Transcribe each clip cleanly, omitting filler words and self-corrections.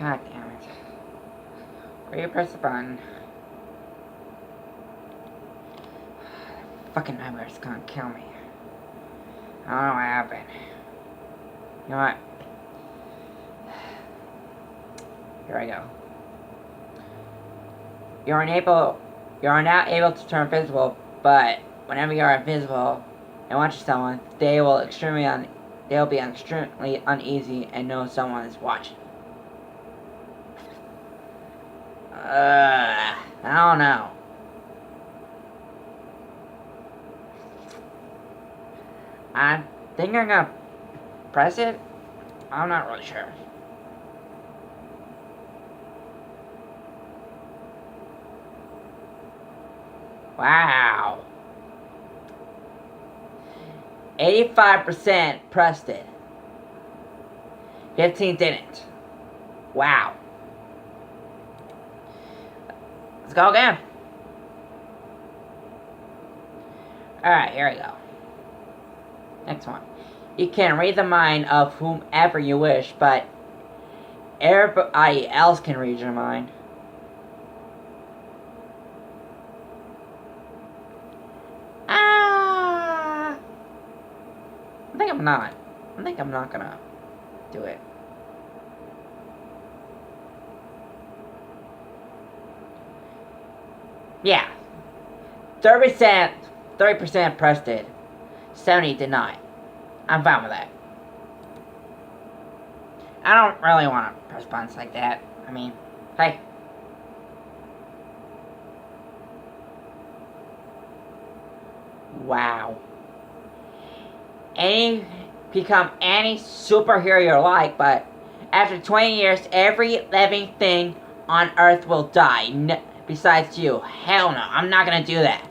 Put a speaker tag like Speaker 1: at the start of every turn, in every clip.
Speaker 1: God damn it. Where you press the button? Fucking nightmare's gonna kill me. I don't know what happened. You know what? Here I go. You are now able to turn invisible, but whenever you are invisible and watch someone, they will be extremely uneasy and know someone is watching. I don't know. I think I'm gonna press it. I'm not really sure. Wow. 85% pressed it. 15 didn't. Wow. Let's go again. Alright, here we go. Next one. You can read the mind of whomever you wish, but everybody else can read your mind. I think I'm not gonna do it. Yeah. 30% pressed it. 70 did not. I'm fine with that. I don't really want to press buttons like that. I mean, hey. Wow. Become any superhero you like, but after 20 years, every living thing on Earth will die. Besides you. Hell no. I'm not gonna do that.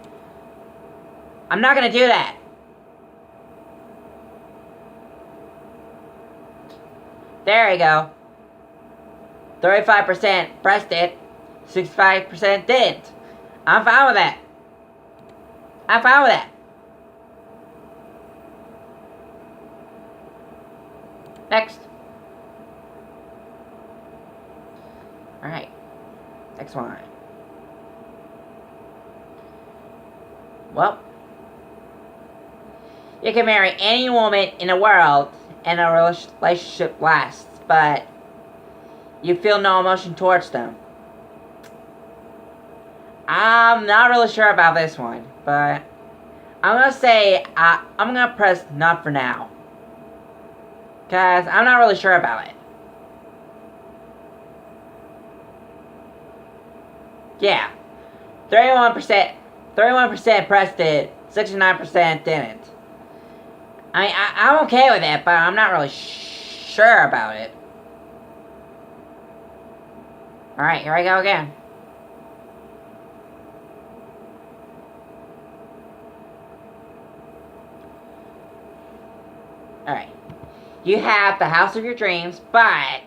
Speaker 1: I'm not gonna do that. There you go. 35% pressed it. 65% didn't. I'm fine with that. I'm fine with that. Next. Alright. Next one. Well. You can marry any woman in the world and a relationship lasts, but you feel no emotion towards them. I'm not really sure about this one, but I'm gonna say I'm gonna press not for now. Cause I'm not really sure about it. Yeah. 31% pressed it, 69% didn't. I mean, I'm okay with it, but I'm not really sure about it. Alright, here I go again. Alright. You have the house of your dreams, but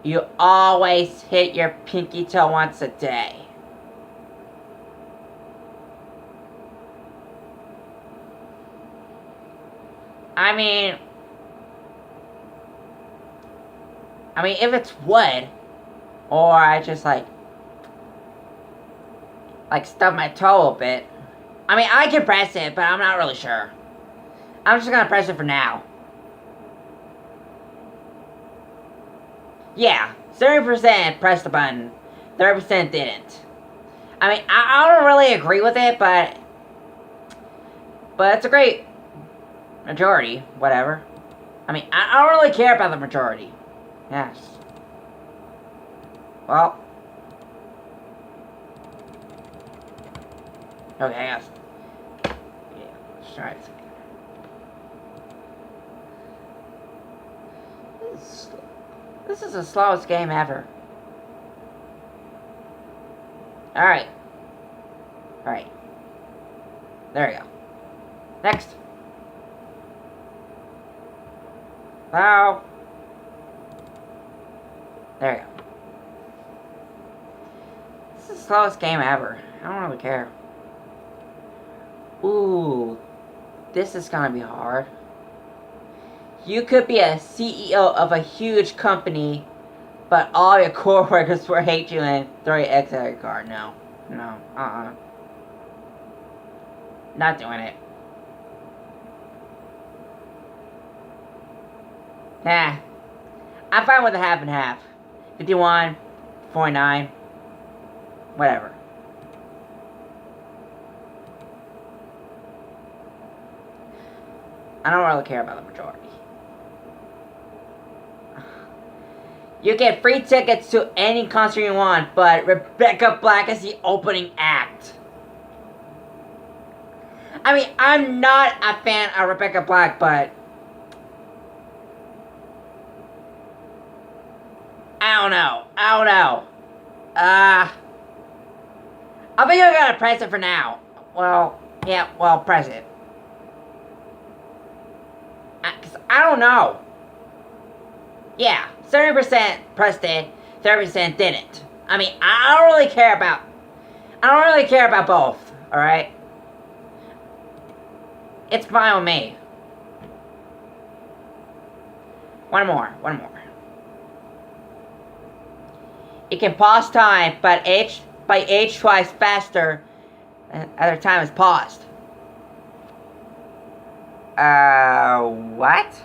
Speaker 1: you always hit your pinky toe once a day. I mean, if it's wood, or I just like stub my toe a bit, I mean, I can press it, but I'm not really sure. I'm just gonna press it for now. Yeah, 30% pressed the button, 30% didn't. I mean, I don't really agree with it, but it's a great majority, whatever. I mean, I don't really care about the majority. Yes. Well. Okay, yes. Yeah, let's try this again. This is the slowest game ever. Alright. Alright. There we go. Next. Wow. There you go. This is the slowest game ever. I don't really care. Ooh. This is gonna be hard. You could be a CEO of a huge company, But all your coworkers will hate you and throw your ex out of your car. No. No. Not doing it. Nah. I'm fine with a half and half. 51, 49, whatever. I don't really care about the majority. You get free tickets to any concert you want, but Rebecca Black is the opening act. I mean, I'm not a fan of Rebecca Black, but I don't know. I think I gotta press it for now. Well, yeah, press it. I don't know. Yeah, 70% pressed it, 30% didn't. I mean, I don't really care about both, alright? It's fine with me. One more. You can pause time, but age twice faster other time is paused. What?